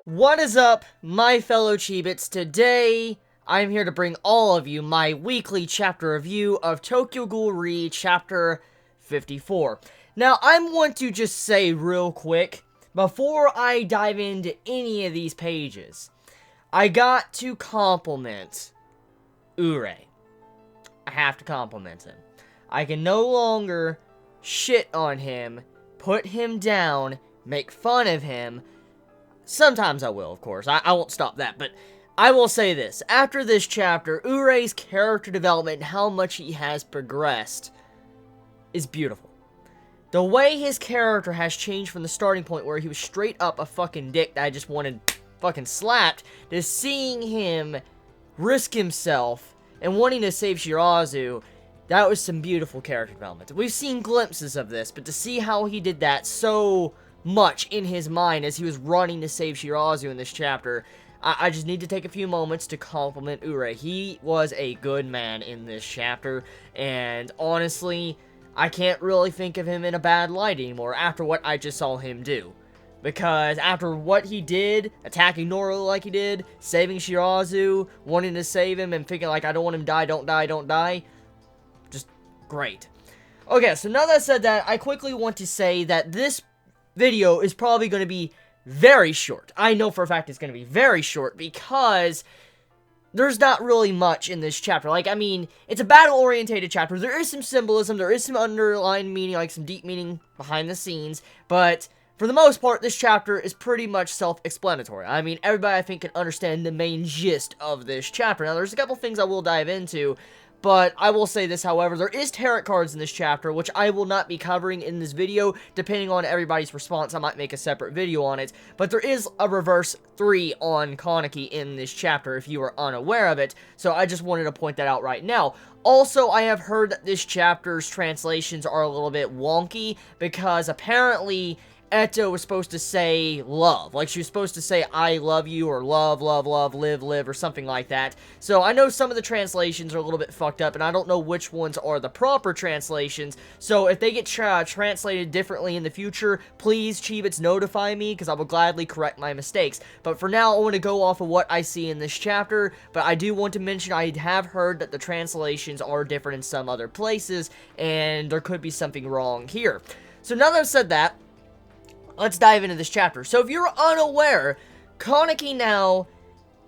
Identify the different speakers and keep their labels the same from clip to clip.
Speaker 1: What is up, my fellow Chibits? Today, I'm here to bring all of you my weekly chapter review of Tokyo Ghoul chapter 54. Now, I'm going to just say real quick, before I dive into any of these pages, I got to compliment Urie. I have to compliment him. I can no longer shit on him, put him down, make fun of him. Sometimes I will, of course. I won't stop that, but I will say this. After this chapter, Urie's character development and how much he has progressed is beautiful. The way his character has changed from the starting point where he was straight up a fucking dick that I just wanted fucking slapped, to seeing him risk himself and wanting to save Shirazu, that was some beautiful character development. We've seen glimpses of this, but to see how he did that so much in his mind as he was running to save Shirazu in this chapter, I just need to take a few moments to compliment Urie. He was a good man in this chapter, and honestly, I can't really think of him in a bad light anymore after what I just saw him do. Because after what he did, attacking Noru like he did, saving Shirazu, wanting to save him, and thinking like, I don't want him to die, don't die, don't die, just great. Okay, so now that I said that, I quickly want to say that this video is probably going to be very short. I know for a fact it's going to be very short because there's not really much in this chapter. Like, I mean, it's a battle-orientated chapter. There is some symbolism, there is some underlying meaning, like some deep meaning behind the scenes, but for the most part, this chapter is pretty much self-explanatory. I mean, everybody, I think, can understand the main gist of this chapter. Now, there's a couple things I will dive into, but I will say this, however, there is tarot cards in this chapter, which I will not be covering in this video. Depending on everybody's response, I might make a separate video on it. But there is a reverse 3 on Akaneki in this chapter, if you are unaware of it. So I just wanted to point that out right now. Also, I have heard that this chapter's translations are a little bit wonky, because apparently Eto was supposed to say love. Like, she was supposed to say, I love you, or love, love, love, live, live, or something like that. So, I know some of the translations are a little bit fucked up, and I don't know which ones are the proper translations. So, if they get translated differently in the future, please, Chibits, notify me, because I will gladly correct my mistakes. But for now, I want to go off of what I see in this chapter, but I do want to mention I have heard that the translations are different in some other places, and there could be something wrong here. So, now that I've said that, let's dive into this chapter. So if you're unaware, Akaneki now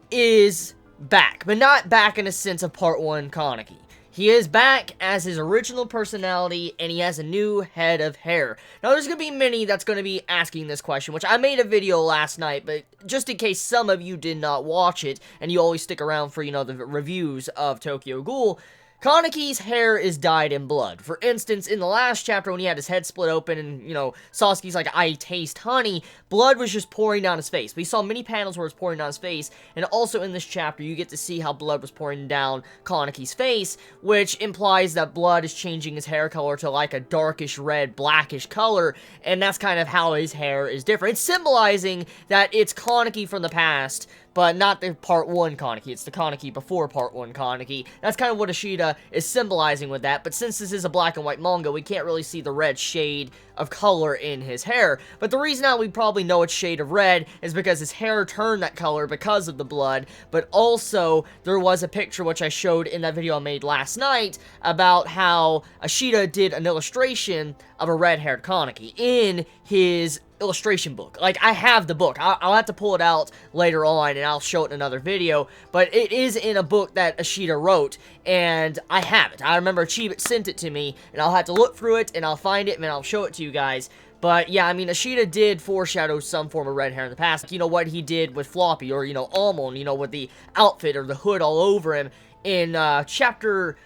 Speaker 1: is back, but not back in a sense of Part 1 Akaneki. He is back as his original personality, and he has a new head of hair. Now, there's going to be many that's going to be asking this question, which I made a video last night, but just in case some of you did not watch it, and you always stick around for, you know, the reviews of Tokyo Ghoul, Kaneki's hair is dyed in blood. For instance, in the last chapter when he had his head split open and, you know, Sasuke's like, I taste honey, blood was just pouring down his face. We saw many panels where it's pouring down his face, and also in this chapter you get to see how blood was pouring down Kaneki's face, which implies that blood is changing his hair color to like a darkish red, blackish color, and that's kind of how his hair is different. It's symbolizing that it's Kaneki from the past, but not the Part 1 Kaneki. It's the Kaneki before Part 1 Kaneki. That's kind of what Ishida is symbolizing with that, but since this is a black and white manga, we can't really see the red shade of color in his hair. But the reason now we probably know it's shade of red is because his hair turned that color because of the blood, but also there was a picture which I showed in that video I made last night about how Ishida did an illustration of a red-haired Kaneki in his illustration book. Like, I have the book. I'll have to pull it out later on and I'll show it in another video, but it is in a book that Ishida wrote, and I have it. I remember Chibi sent it to me, and I'll have to look through it, and I'll find it, and then I'll show it to you guys. But yeah, I mean, Ishida did foreshadow some form of red hair in the past. You know, what he did with Floppy, or, you know, Almond, you know, with the outfit or the hood all over him in chapter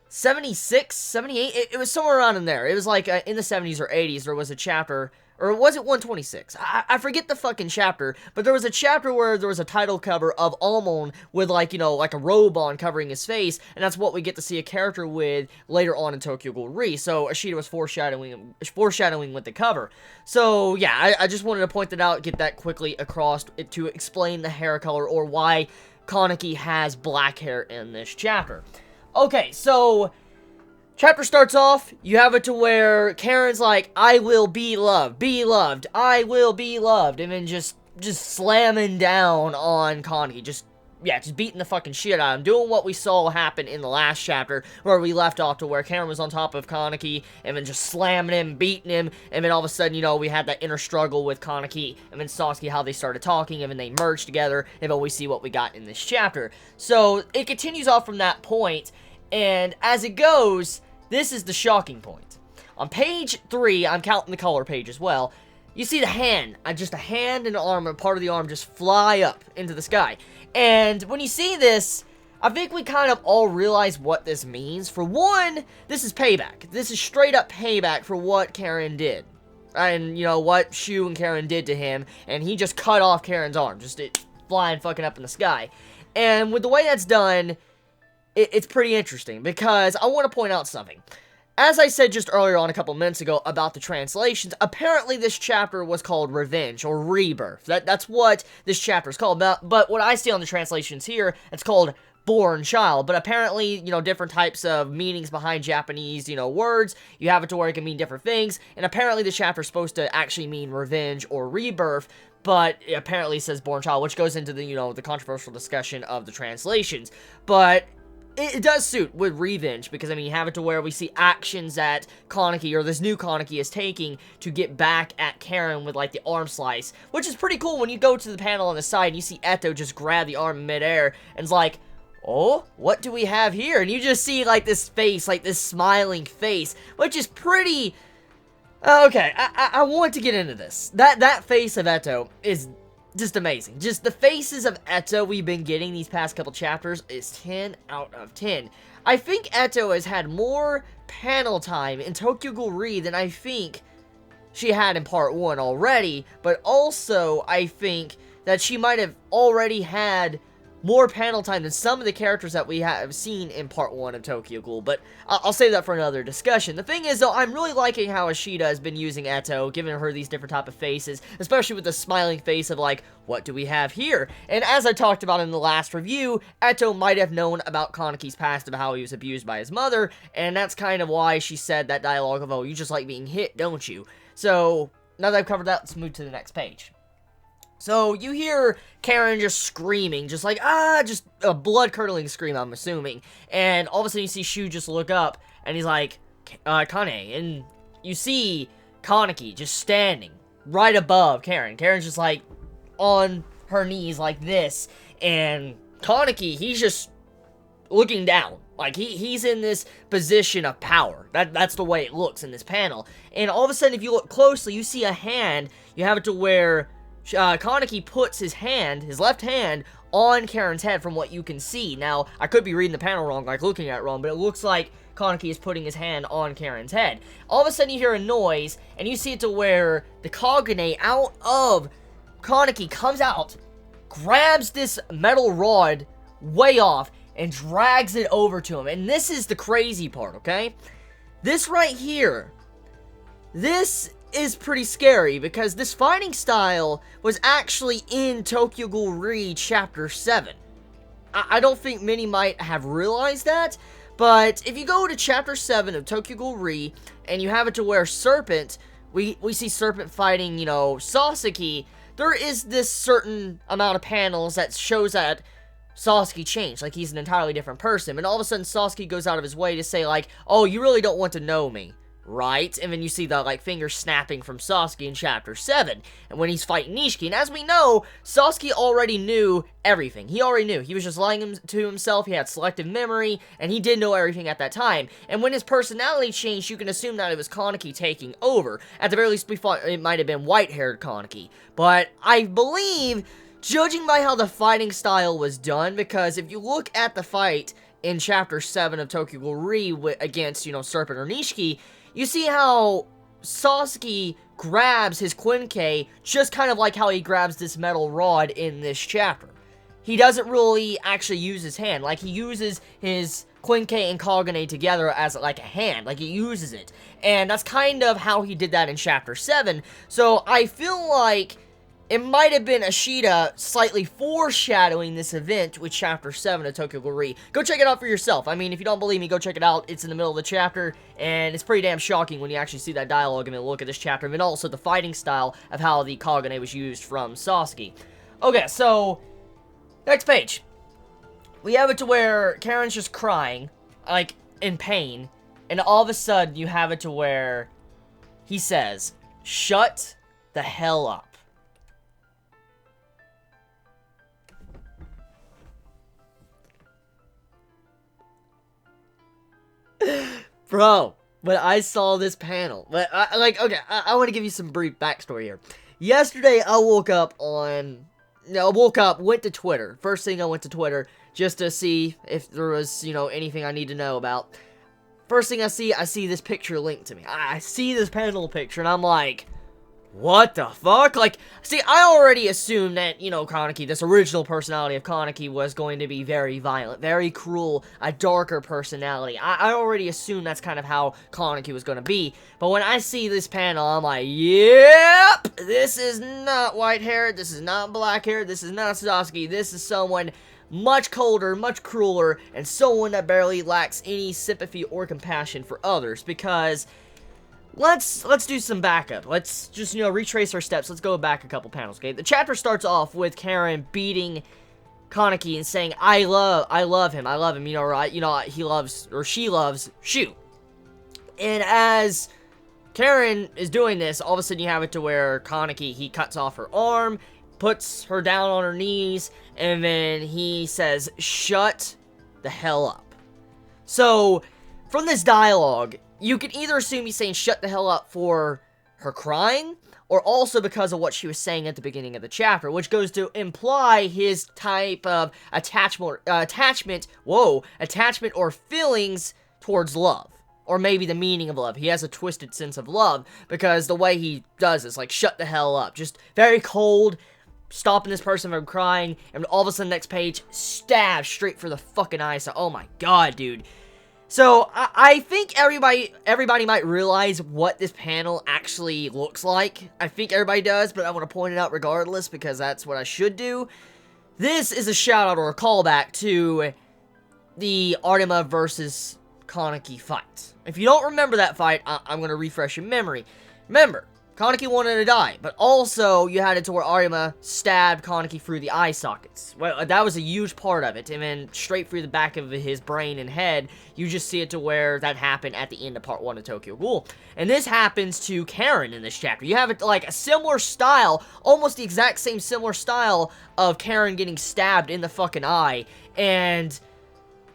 Speaker 1: 76, 78, it was somewhere around in there. It was like in the 70s or 80s, there was a chapter, or was it 126? I forget the fucking chapter, but there was a chapter where there was a title cover of Almond with, like, you know, like a robe on covering his face, and that's what we get to see a character with later on in Tokyo Ghoul. So Ishida was foreshadowing with the cover. So yeah, I just wanted to point that out, get that quickly across to explain the hair color or why Kaneki has black hair in this chapter. Okay, so Chapter starts off, you have it to where Karen's like, I will be loved, I will be loved, and then just slamming down on Kaneki, just beating the fucking shit out of him, doing what we saw happen in the last chapter, where we left off to where Karen was on top of Kaneki, and then just slamming him, beating him, and then all of a sudden, you know, we had that inner struggle with Kaneki, and then Sasuke, how they started talking, and then they merged together, and then we see what we got in this chapter. So, it continues off from that point, and as it goes, this is the shocking point. On page 3, I'm counting the color page as well, you see the hand, just a hand and an arm, and part of the arm just fly up into the sky. And when you see this, I think we kind of all realize what this means. For one, this is payback. This is straight up payback for what Karen did. And, you know, what Shu and Karen did to him, and he just cut off Karen's arm, just it flying fucking up in the sky. And with the way that's done, it's pretty interesting, because I want to point out something. As I said just earlier on a couple minutes ago about the translations, apparently this chapter was called Revenge, or Rebirth. That's what this chapter is called, but what I see on the translations here, it's called Born Child, but apparently, you know, different types of meanings behind Japanese, you know, words, you have it to where it can mean different things, and apparently this chapter is supposed to actually mean Revenge or Rebirth, but it apparently says Born Child, which goes into the, you know, the controversial discussion of the translations, but it does suit with Revenge, because, I mean, you have it to where we see actions that Kaneki, or this new Kaneki, is taking to get back at Karen with, like, the arm slice, which is pretty cool when you go to the panel on the side and you see Eto just grab the arm in midair, and it's like, oh, what do we have here? And you just see, like, this face, like, this smiling face, which is pretty... Okay, I want to get into this. That face of Eto is just amazing. Just the faces of Eto we've been getting these past couple chapters is 10 out of 10. I think Eto has had more panel time in Tokyo Ghoul Re than I think she had in part 1 already, but also I think that she might have already had more panel time than some of the characters that we have seen in part 1 of Tokyo Ghoul, but I'll save that for another discussion. The thing is, though, I'm really liking how Ashida has been using Eto, giving her these different type of faces, especially with the smiling face of, like, what do we have here? And as I talked about in the last review, Eto might have known about Kaneki's past, of how he was abused by his mother, and that's kind of why she said that dialogue of, oh, you just like being hit, don't you? So, now that I've covered that, let's move to the next page. So, you hear Karen just screaming, just like, just a blood-curdling scream, I'm assuming. And all of a sudden you see Shu just look up, and he's like, Kane. And you see Kaneki just standing right above Karen. Karen's just like, on her knees like this. And Kaneki, he's just looking down. Like, he's in this position of power. That's the way it looks in this panel. And all of a sudden, if you look closely, you see a hand. You have it to where Kaneki puts his left hand, on Karen's head from what you can see. Now, I could be reading the panel wrong, like looking at it wrong, but it looks like Kaneki is putting his hand on Karen's head. All of a sudden, you hear a noise, and you see it to where the Kagune out of Kaneki comes out, grabs this metal rod way off, and drags it over to him. And this is the crazy part, okay? This right here, this is pretty scary, because this fighting style was actually in Tokyo Ghoul Re Chapter 7. I don't think many might have realized that, but if you go to Chapter 7 of Tokyo Ghoul Re, and you have it to where Serpent, we see Serpent fighting, you know, Sasuke, there is this certain amount of panels that shows that Sasuke changed, like he's an entirely different person, and all of a sudden Sasuke goes out of his way to say, like, oh, you really don't want to know me, right? And then you see the, like, fingers snapping from Sasuke in Chapter 7, and when he's fighting Nishiki, and as we know, Sasuke already knew everything. He already knew. He was just lying to himself, he had selective memory, and he did know everything at that time. And when his personality changed, you can assume that it was Kaneki taking over. At the very least, we thought it might have been white-haired Kaneki. But I believe, judging by how the fighting style was done, because if you look at the fight in Chapter 7 of Tokyo Ghoul Re against, you know, Serpent or Nishiki, you see how Sasuke grabs his Quinke just kind of like how he grabs this metal rod in this chapter. He doesn't really actually use his hand. Like, he uses his Quinke and Kagune together as, like, a hand. Like, he uses it. And that's kind of how he did that in Chapter 7. So, I feel like it might have been Ashita slightly foreshadowing this event with Chapter 7 of Tokyo Ghoul Re. Go check it out for yourself. I mean, if you don't believe me, go check it out. It's in the middle of the chapter, and it's pretty damn shocking when you actually see that dialogue and then look at this chapter, and then also the fighting style of how the Kagane was used from Sasuke. Okay, so, next page. We have it to where Karen's just crying, like, in pain, and all of a sudden you have it to where he says, "Shut the hell up." Bro, when I saw this panel, I want to give you some brief backstory here. Yesterday, I woke up, went to Twitter. First thing, I went to Twitter just to see if there was, anything I need to know about. First thing I see this picture linked to me. I see this panel picture, and I'm like, what the fuck? Like, see, I already assumed that, Kaneki, this original personality of Kaneki, was going to be very violent, very cruel, a darker personality. I already assumed that's kind of how Kaneki was going to be. But when I see this panel, I'm like, yep! This is not white-haired, this is not black-haired, this is not Sasuke, this is someone much colder, much crueler, and someone that barely lacks any sympathy or compassion for others, because Let's do some backup. Let's just, retrace our steps. Let's go back a couple panels, okay? The chapter starts off with Karen beating Kaneki and saying, I love him, right? He loves, or she loves, Shu. And as Karen is doing this, all of a sudden you have it to where Kaneki, he cuts off her arm, puts her down on her knees, and then he says, shut the hell up. So, from this dialogue, you can either assume he's saying shut the hell up for her crying, or also because of what she was saying at the beginning of the chapter, which goes to imply his type of attachment or feelings towards love. Or maybe the meaning of love. He has a twisted sense of love, because the way he does this, like, shut the hell up. Just very cold, stopping this person from crying, and all of a sudden, next page, stab straight for the fucking eye. So, oh my god, dude. So, I think everybody might realize what this panel actually looks like. I think everybody does, but I want to point it out regardless, because that's what I should do. This is a shout-out or a callback to the Arima versus Kaneki fight. If you don't remember that fight, I'm going to refresh your memory. Remember, Kaneki wanted to die, but also you had it to where Arima stabbed Kaneki through the eye sockets. Well, that was a huge part of it, and then straight through the back of his brain and head, you just see it to where that happened at the end of part 1 of Tokyo Ghoul. And this happens to Karen in this chapter. You have it like a similar style, almost the exact same similar style of Karen getting stabbed in the fucking eye, and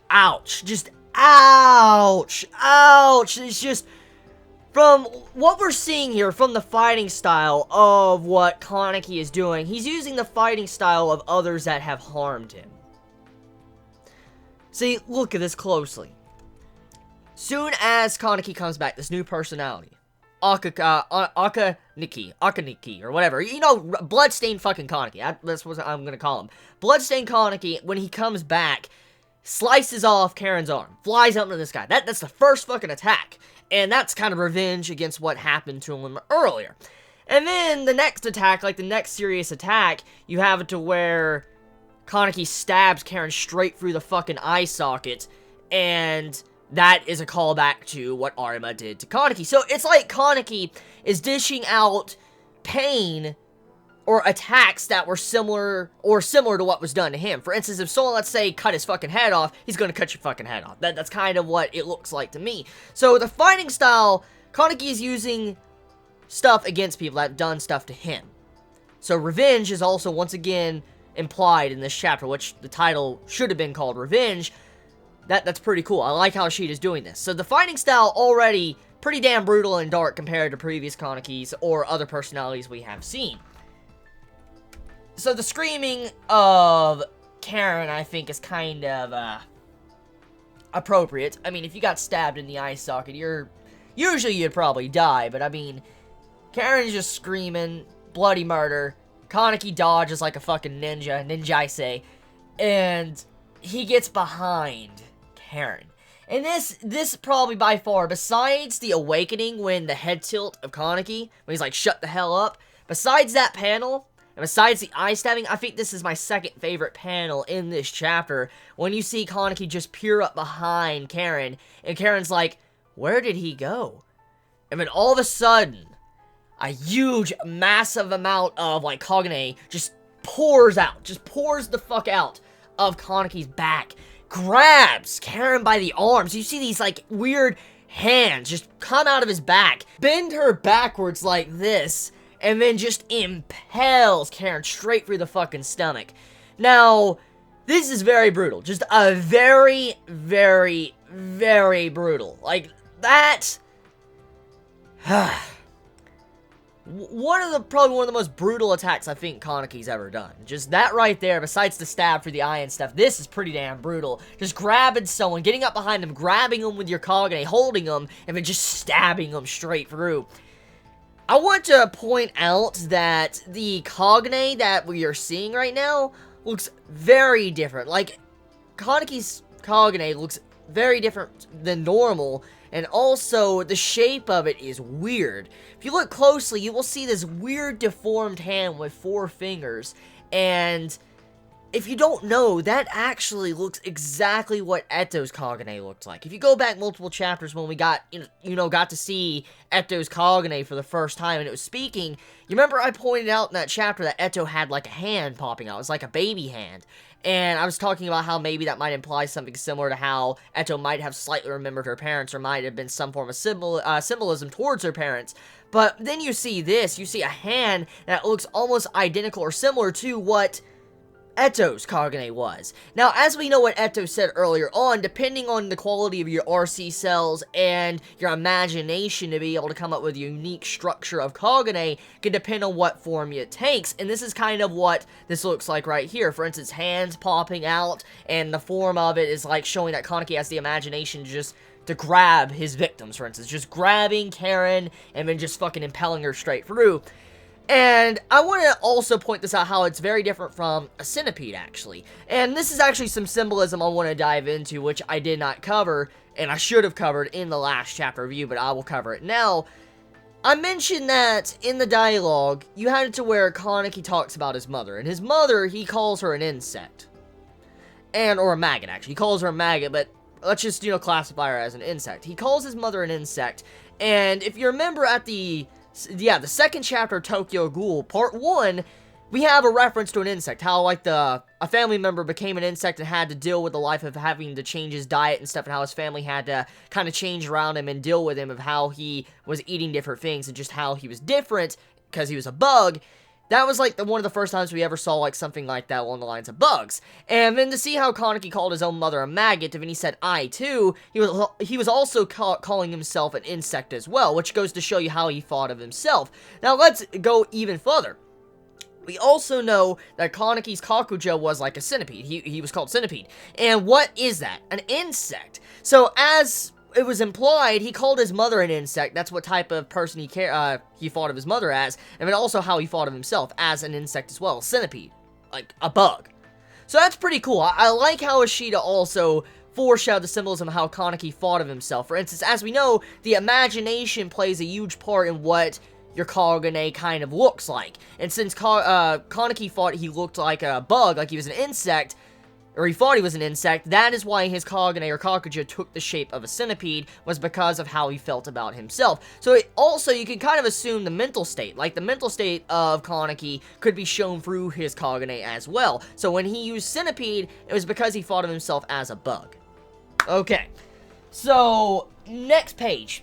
Speaker 1: ouch, just ouch, ouch. It's just, from what we're seeing here, from the fighting style of what Kaneki is doing, he's using the fighting style of others that have harmed him. See, look at this closely. Soon as Kaneki comes back, this new personality, Akaneki, or whatever, bloodstained fucking Kaneki, that's what I'm gonna call him. Bloodstained Kaneki, when he comes back, slices off Karen's arm, flies up into this guy. That's the first fucking attack. And that's kind of revenge against what happened to him earlier. And then the next attack, like the next serious attack, you have it to where Kaneki stabs Karen straight through the fucking eye socket. And that is a callback to what Arima did to Kaneki. So it's like Kaneki is dishing out pain or attacks that were similar to what was done to him. For instance, if someone, let's say, cut his fucking head off, he's gonna cut your fucking head off. That's kind of what it looks like to me. So the fighting style, Kaneki is using stuff against people that have done stuff to him. So revenge is also, once again, implied in this chapter, which the title should have been called Revenge. That's pretty cool. I like how Ashida's doing this. So the fighting style already pretty damn brutal and dark compared to previous Kanekis or other personalities we have seen. So the screaming of Karen, I think, is kind of, appropriate. I mean, if you got stabbed in the eye socket, usually you'd probably die, but I mean, Karen's just screaming, bloody murder, Kaneki dodges like a fucking ninja I say, and he gets behind Karen. And this probably by far, besides the awakening when the head tilt of Kaneki, when he's like, shut the hell up, besides that panel, And besides the eye stabbing, I think this is my second favorite panel in this chapter, when you see Kaneki just peer up behind Karen, and Karen's like, where did he go? And then all of a sudden, a huge, massive amount of, like, Kagane just pours out, just pours the fuck out of Kaneki's back, grabs Karen by the arms. You see these, like, weird hands just come out of his back, bend her backwards like this, and then just impales Karen straight through the fucking stomach. Now, this is very brutal. Just a very, very, very brutal. Like, that... probably one of the most brutal attacks I think Kaneki's ever done. Just that right there, besides the stab through the eye and stuff, this is pretty damn brutal. Just grabbing someone, getting up behind them, grabbing them with your Kagane, holding them, and then just stabbing them straight through. I want to point out that the Kagane that we are seeing right now looks very different. Like, Kaneki's Kagane looks very different than normal, and also the shape of it is weird. If you look closely, you will see this weird deformed hand with 4 fingers, and if you don't know, that actually looks exactly what Eto's Kagane looked like. If you go back multiple chapters when we got to see Eto's Kagane for the first time and it was speaking, you remember I pointed out in that chapter that Eto had like a hand popping out. It was like a baby hand. And I was talking about how maybe that might imply something similar to how Eto might have slightly remembered her parents, or might have been some form of symbolism towards her parents. But then you see this, you see a hand that looks almost identical or similar to what Eto's Kagane was. Now, as we know what Eto said earlier on, depending on the quality of your RC cells and your imagination to be able to come up with a unique structure of Kagane can depend on what form it takes, and this is kind of what this looks like right here. For instance, hands popping out, and the form of it is like showing that Kaneki has the imagination to grab his victims, for instance. Just grabbing Karen, and then just fucking impaling her straight through. And I want to also point this out, how it's very different from a centipede, actually. And this is actually some symbolism I want to dive into, which I did not cover, and I should have covered in the last chapter review, but I will cover it now. I mentioned that in the dialogue, you had it to where Kaneki talks about his mother, and his mother, he calls her an insect. Or a maggot, actually. He calls her a maggot, but let's just, classify her as an insect. He calls his mother an insect, and if you remember at the second chapter of Tokyo Ghoul, part 1, we have a reference to an insect. How, like, a family member became an insect and had to deal with the life of having to change his diet and stuff, and how his family had to kind of change around him and deal with him, of how he was eating different things and just how he was different because he was a bug. That was, like, one of the first times we ever saw, like, something like that along the lines of bugs. And then to see how Kaneki called his own mother a maggot, and then he said, I, too, he was also calling himself an insect as well, which goes to show you how he thought of himself. Now, let's go even further. We also know that Kaneki's Kakujo was like a centipede. He was called Centipede. And what is that? An insect. So, as it was implied, he called his mother an insect. That's what type of person he thought of his mother as, and then also how he thought of himself as an insect as well, centipede, like a bug. So that's pretty cool. I like how Ishida also foreshadowed the symbolism of how Kaneki thought of himself. For instance, as we know, the imagination plays a huge part in what your Kagane kind of looks like. And since Kaneki thought he looked like a bug, like he was an insect, or he thought he was an insect, that is why his Kagane or Kakuja took the shape of a centipede, was because of how he felt about himself. So you can kind of assume the mental state, like the mental state of Kaneki could be shown through his Kagane as well. So when he used centipede, it was because he thought of himself as a bug. Okay, so next page.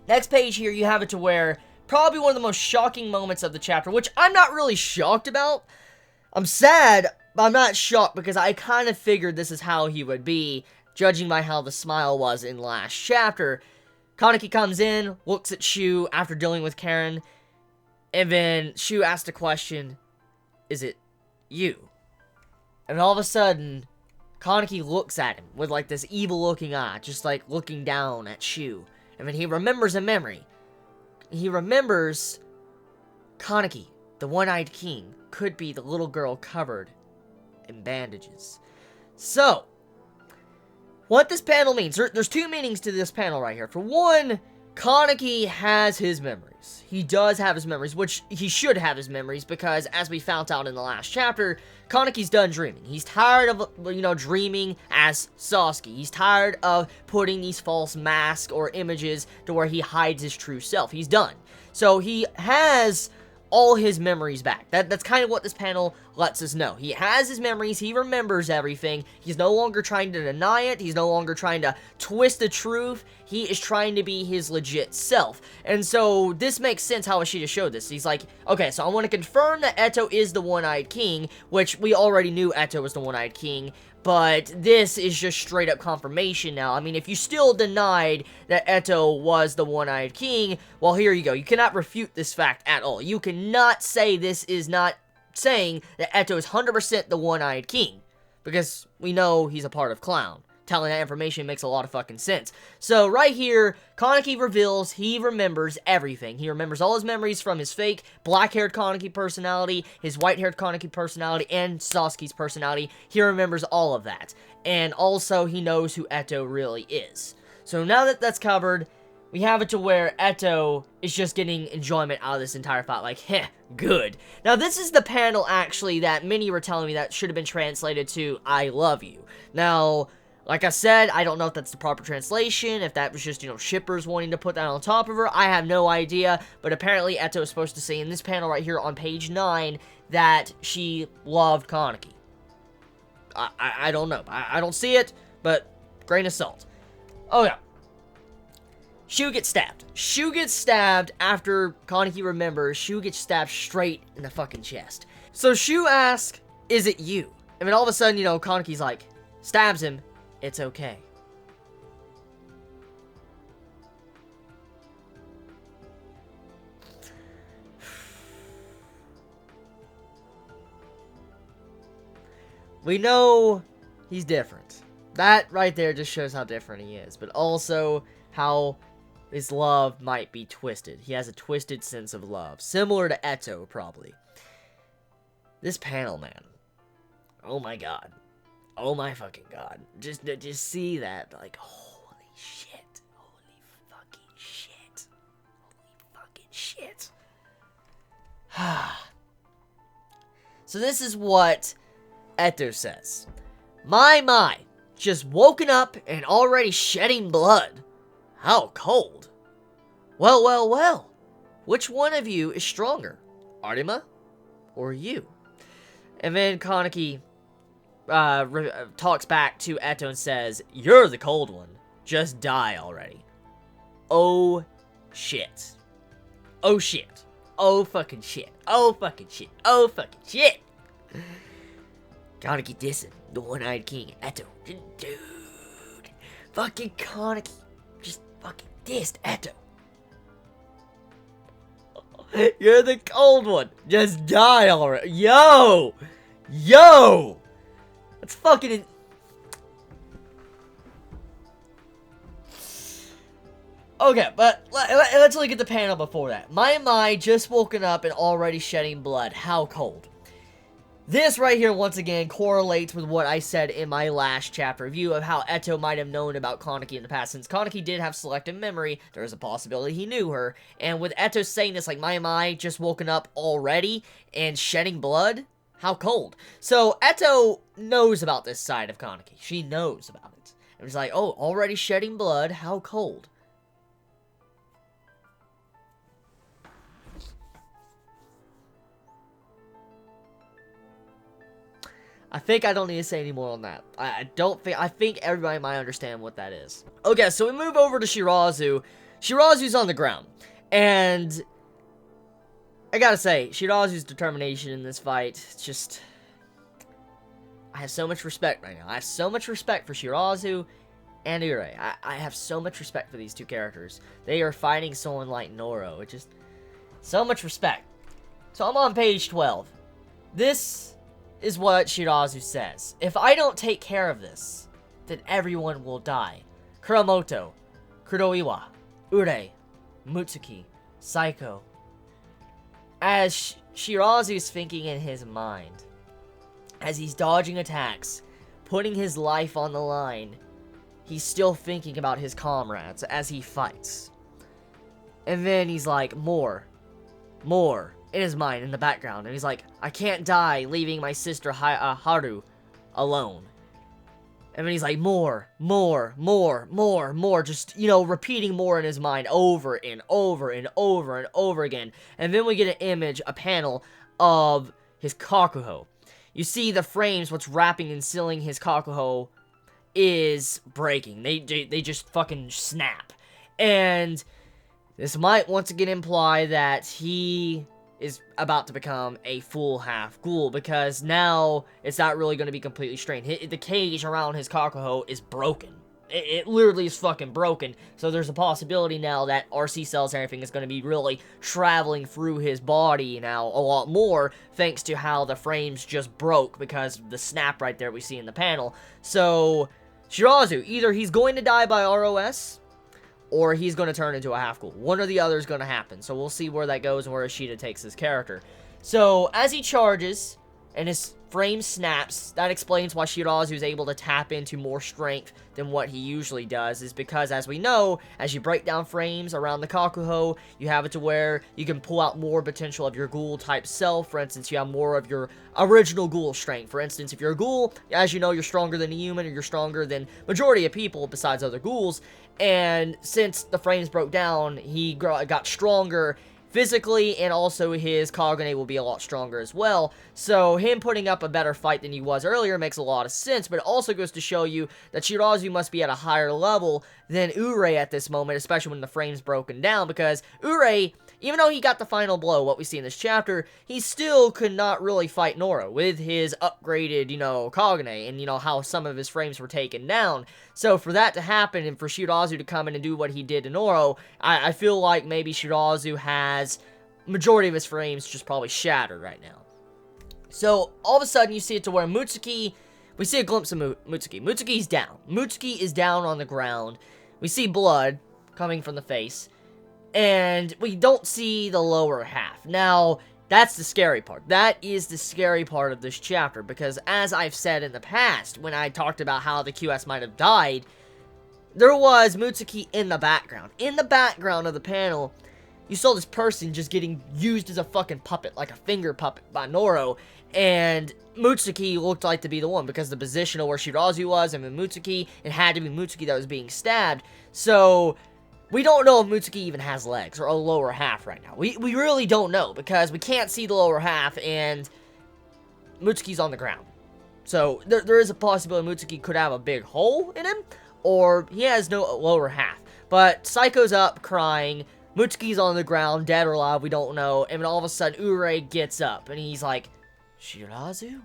Speaker 1: Next page here, you have it to where probably one of the most shocking moments of the chapter, which I'm not really shocked about. I'm sad, but I'm not shocked because I kind of figured this is how he would be, judging by how the smile was in last chapter. Kaneki comes in, looks at Shu after dealing with Karen, and then Shu asks the question, is it you? And all of a sudden, Kaneki looks at him with like this evil looking eye, just like looking down at Shu. And then he remembers a memory. He remembers Kaneki, the one-eyed king, could be the little girl covered in bandages. So, what this panel means, there's two meanings to this panel right here. For one, Kaneki has his memories. He does have his memories, which he should have his memories, because as we found out in the last chapter, Kaneki's done dreaming. He's tired of, dreaming as Sasuke. He's tired of putting these false masks or images to where he hides his true self. He's done. So he has all his memories back. That's kind of what this panel lets us know. He has his memories, he remembers everything, he's no longer trying to deny it, he's no longer trying to twist the truth, he is trying to be his legit self. And so, this makes sense how Ishida showed this. He's like, okay, so I want to confirm that Eto is the One-Eyed King, which we already knew Eto was the One-Eyed King, but this is just straight up confirmation now. I mean, if you still denied that Eto was the One-Eyed King, well, here you go. You cannot refute this fact at all. You cannot say this is not saying that Eto is 100% the One-Eyed King, because we know he's a part of Clown. Telling that information makes a lot of fucking sense. So, right here, Kaneki reveals he remembers everything. He remembers all his memories from his fake black-haired Kaneki personality, his white-haired Kaneki personality, and Sasuke's personality. He remembers all of that. And also, he knows who Eto really is. So, now that that's covered, we have it to where Eto is just getting enjoyment out of this entire fight. Like, heh, good. Now, this is the panel, actually, that many were telling me that should have been translated to, I love you. Now, like I said, I don't know if that's the proper translation, if that was just, shippers wanting to put that on top of her. I have no idea, but apparently Eto is supposed to say in this panel right here on page 9 that she loved Kaneki. I don't know. I don't see it, but grain of salt. Oh, yeah. Shu gets stabbed. Shu gets stabbed after Kaneki remembers. Shu gets stabbed straight in the fucking chest. So Shu asks, is it you? And then all of a sudden, Kaneki's like, stabs him. It's okay. We know he's different. That right there just shows how different he is, but also how his love might be twisted. He has a twisted sense of love, similar to Eto, probably. This panel, man. Oh my god. Oh my fucking god. Just see that. Like, holy shit. Holy fucking shit. Holy fucking shit. So this is what Eto says. My, just woken up and already shedding blood. How cold. Well. Which one of you is stronger? Arima or you? And then Kaneki talks back to Eto and says, you're the cold one. Just die already. Oh, shit. Oh, shit. Oh, fucking shit. Oh, fucking shit. Oh, fucking shit. Kaneki dissing the One-Eyed King, Eto. Dude. Fucking Kaneki. Just fucking dissed Eto. You're the cold one. Just die already. Yo. That's fucking... Okay, but let's look at the panel before that. My just woken up and already shedding blood. How cold. This right here, once again, correlates with what I said in my last chapter review of how Eto might have known about Kaneki in the past. Since Kaneki did have selective memory, there is a possibility he knew her. And with Eto saying this, like, my just woken up already and shedding blood, how cold. So, Eto knows about this side of Kaneki. She knows about it. And it's like, oh, already shedding blood, how cold. I think I don't need to say any more on that. I think everybody might understand what that is. Okay, so we move over to Shirazu. Shirazu's on the ground. And I gotta say, Shirazu's determination in this fight, it's just... I have so much respect right now. I have so much respect for Shirazu and Urie. I have so much respect for these two characters. They are fighting someone like Noro. It's just... so much respect. So I'm on page 12. This is what Shirazu says. If I don't take care of this, then everyone will die. Kuramoto, Kuroiwa, Urie, Mutsuki, Saiko. As Shirazu's thinking in his mind, as he's dodging attacks, putting his life on the line, he's still thinking about his comrades as he fights. And then he's like, more, in his mind, in the background. And he's like, I can't die leaving my sister Haru alone. And then he's like, more, just, you know, repeating more in his mind over and over and over and over again. And then we get an image, a panel of his Kakuho. You see the frames, what's wrapping and sealing his Kakuho is breaking. They just fucking snap. And this might once again imply that he is about to become a full half ghoul, because now it's not really going to be completely strained. The cage around his Kakuho is broken. It literally is fucking broken. So there's a possibility now that RC cells and everything is going to be really traveling through his body now a lot more, thanks to how the frames just broke because of the snap right there we see in the panel. So Shirazu, either he's going to die by ROS, or he's going to turn into a half-ghoul. One or the other is going to happen. So we'll see where that goes and where Ishida takes his character. So as he charges and his frame snaps, that explains why Shirazu is able to tap into more strength than what he usually does, is because, as we know, as you break down frames around the Kakuho, you have it to where you can pull out more potential of your ghoul-type self. For instance, you have more of your original ghoul strength. For instance, if you're a ghoul, as you know, you're stronger than a human, or you're stronger than majority of people besides other ghouls. And since the frames broke down, he got stronger physically, and also his Kagane will be a lot stronger as well. So him putting up a better fight than he was earlier makes a lot of sense, but it also goes to show you that Shirazu must be at a higher level than Urie at this moment, especially when the frame's broken down, because Urie, even though he got the final blow, what we see in this chapter, he still could not really fight Noro with his upgraded, you know, Kagane, and, you know, how some of his frames were taken down. So for that to happen, and for Shirazu to come in and do what he did to Noro, I feel like maybe Shirazu has majority of his frames just probably shattered right now. So all of a sudden you see it to where Mutsuki, we see a glimpse of Mutsuki. Mutsuki's down. Mutsuki is down on the ground. We see blood coming from the face, and we don't see the lower half. Now, that's the scary part. That is the scary part of this chapter, because as I've said in the past, when I talked about how the QS might have died, there was Mutsuki in the background. In the background of the panel, you saw this person just getting used as a fucking puppet, like a finger puppet by Noro, and Mutsuki looked like to be the one, because the position of where Shirazu was, and Mutsuki, it had to be Mutsuki that was being stabbed. So we don't know if Mutsuki even has legs, or a lower half right now. We really don't know, because we can't see the lower half, and Mutsuki's on the ground. So there is a possibility Mutsuki could have a big hole in him, or he has no lower half. But Psycho's up, crying. Mutsuki's on the ground, dead or alive, we don't know. And then all of a sudden, Urie gets up, and he's like, Shirazu?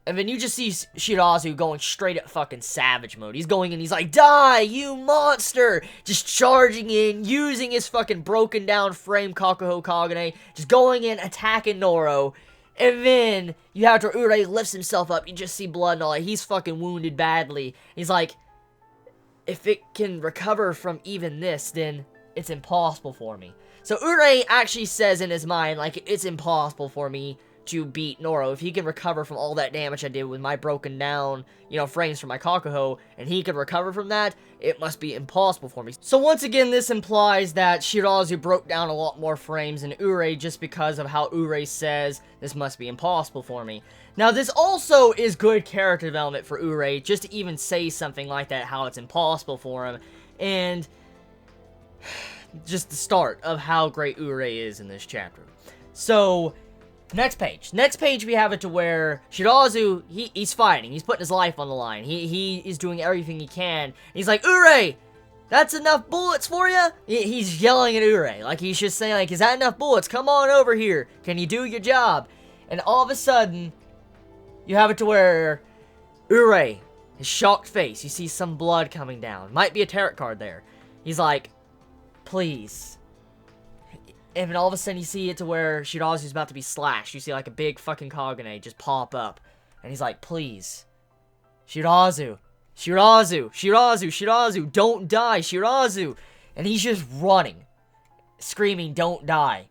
Speaker 1: And then you just see Shirazu going straight at fucking savage mode. He's going in, he's like, die, you monster! Just charging in, using his fucking broken down frame Kakuho Kagane, just going in, attacking Noro. And then, you have to, Urie lifts himself up, you just see blood and all that. He's fucking wounded badly. He's like, if it can recover from even this, then it's impossible for me. So Urie actually says in his mind, like, it's impossible for me to beat Noro. If he can recover from all that damage I did with my broken down, you know, frames from my Kakuho, and he can recover from that, it must be impossible for me. So once again, this implies that Shirazu broke down a lot more frames than Urie, just because of how Urie says, this must be impossible for me. Now, this also is good character development for Urie, just to even say something like that, how it's impossible for him, and just the start of how great Urie is in this chapter. So next page we have it to where Shirazu, he's fighting, he's putting his life on the line, he is doing everything he can. He's like, Urie, that's enough bullets for you? He's yelling at Urie, like he's just saying, like, is that enough bullets? Come on over here, can you do your job? And all of a sudden, you have it to where Urie, his shocked face, you see some blood coming down, might be a tarot card there. He's like, please. And then all of a sudden you see it to where Shirazu's about to be slashed. You see like a big fucking Kagane just pop up. And he's like, please. Shirazu. Shirazu. Shirazu. Shirazu. Don't die. Shirazu. And he's just running. Screaming, don't die.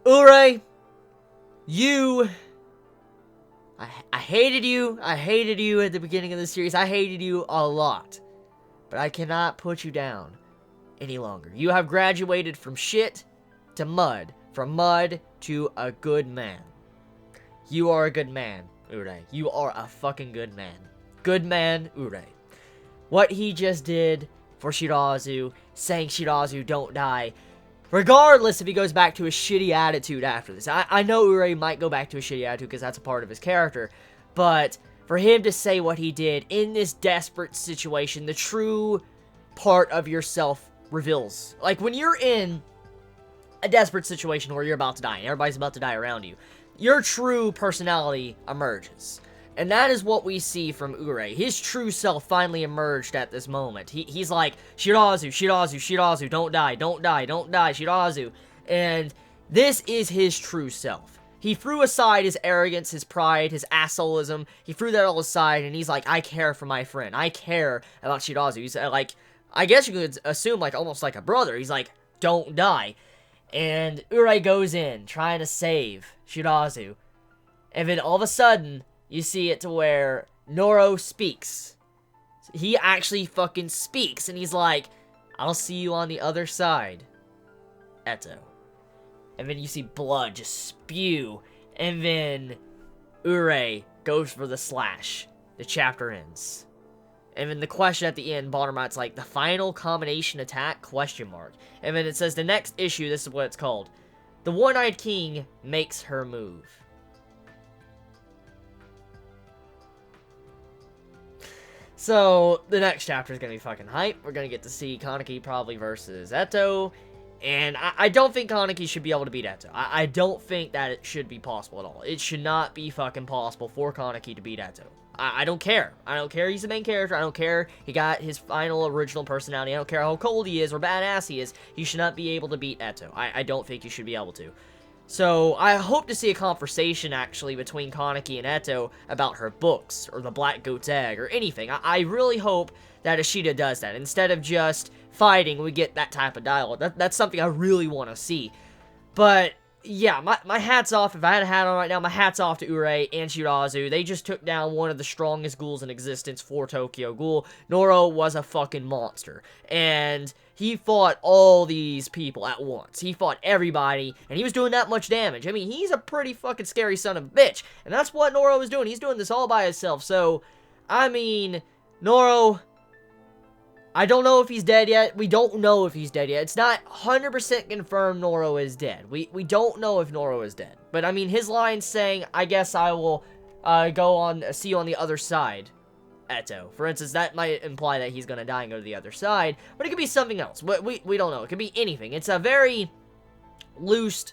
Speaker 1: Urie, you... I hated you. I hated you at the beginning of the series. I hated you a lot. But I cannot put you down any longer. You have graduated from shit to mud. From mud to a good man. You are a good man, Urie. You are a fucking good man. Good man, Urie. What he just did for Shirazu, saying Shirazu don't die, regardless if he goes back to a shitty attitude after this. I know Urie might go back to a shitty attitude because that's a part of his character, but for him to say what he did in this desperate situation, the true part of yourself reveals. Like, when you're in a desperate situation where you're about to die, and everybody's about to die around you, your true personality emerges. And that is what we see from Urie. His true self finally emerged at this moment. He's like, Shirazu, Shirazu, Shirazu, don't die, don't die, don't die, Shirazu. And this is his true self. He threw aside his arrogance, his pride, his assholism. He threw that all aside, and he's like, I care for my friend. I care about Shirazu. He's like, I guess you could assume, like, almost like a brother. He's like, don't die. And Urie goes in, trying to save Shirazu. And then all of a sudden, you see it to where Noro speaks. He actually fucking speaks, and he's like, I'll see you on the other side, Eto. And then you see blood just spew, and then Urie goes for the slash. The chapter ends. And then the question at the end, bottom right's like, the final combination attack, question mark. And then it says the next issue, this is what it's called. The One-Eyed King makes her move. So, the next chapter is going to be fucking hype. We're going to get to see Akaneki probably versus Eto. And I don't think Akaneki should be able to beat Eto. I don't think that it should be possible at all. It should not be fucking possible for Akaneki to beat Eto. I don't care. I don't care he's the main character. I don't care he got his final original personality. I don't care how cold he is or badass he is. He should not be able to beat Eto. I don't think he should be able to. So, I hope to see a conversation, actually, between Akaneki and Eto about her books, or the Black Goat's Egg, or anything. I really hope that Ishida does that. Instead of just fighting, we get that type of dialogue. That's something I really want to see. But, yeah, my hat's off. If I had a hat on right now, my hat's off to Urie and Shirazu. They just took down one of the strongest ghouls in existence for Tokyo Ghoul. Noro was a fucking monster. And he fought all these people at once. He fought everybody, and he was doing that much damage. I mean, he's a pretty fucking scary son of a bitch. And that's what Noro was doing. He's doing this all by himself. So, I mean, Noro, I don't know if he's dead yet. We don't know if he's dead yet. It's not 100% confirmed Noro is dead. We don't know if Noro is dead. But, I mean, his line saying, I guess I will see you on the other side, Eto. For instance, that might imply that he's gonna die and go to the other side, but it could be something else. We don't know. It could be anything. It's a very loose,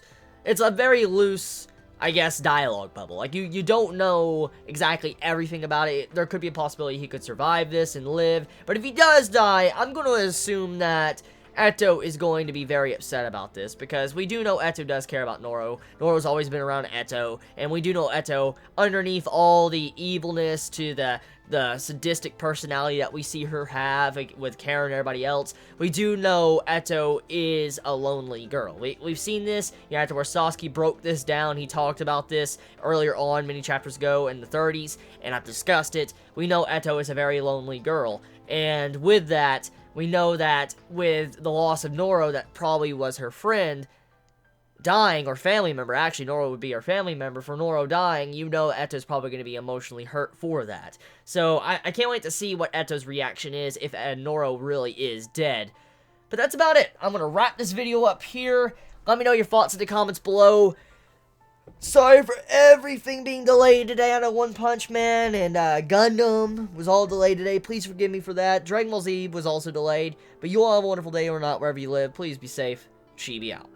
Speaker 1: I guess, dialogue bubble. Like, you don't know exactly everything about it. There could be a possibility he could survive this and live, but if he does die, I'm gonna assume that Eto is going to be very upset about this, because we do know Eto does care about Noro. Noro's always been around Eto, and we do know Eto, underneath all the evilness to the sadistic personality that we see her have, like, with Karen and everybody else, we do know Eto is a lonely girl. We've seen this, after where Sasuke broke this down. He talked about this earlier on, many chapters ago in the 30s, and I've discussed it. We know Eto is a very lonely girl, and with that, we know that with the loss of Noro, that probably was her friend dying, or family member. Actually, Noro would be her family member. For Noro dying, you know Eto's probably going to be emotionally hurt for that. So, I can't wait to see what Eto's reaction is if Noro really is dead. But that's about it. I'm going to wrap this video up here. Let me know your thoughts in the comments below. Sorry for everything being delayed today. I know One Punch Man and Gundam was all delayed today. Please forgive me for that. Dragon Ball Z was also delayed. But you all have a wonderful day or not, wherever you live. Please be safe. Chibi out.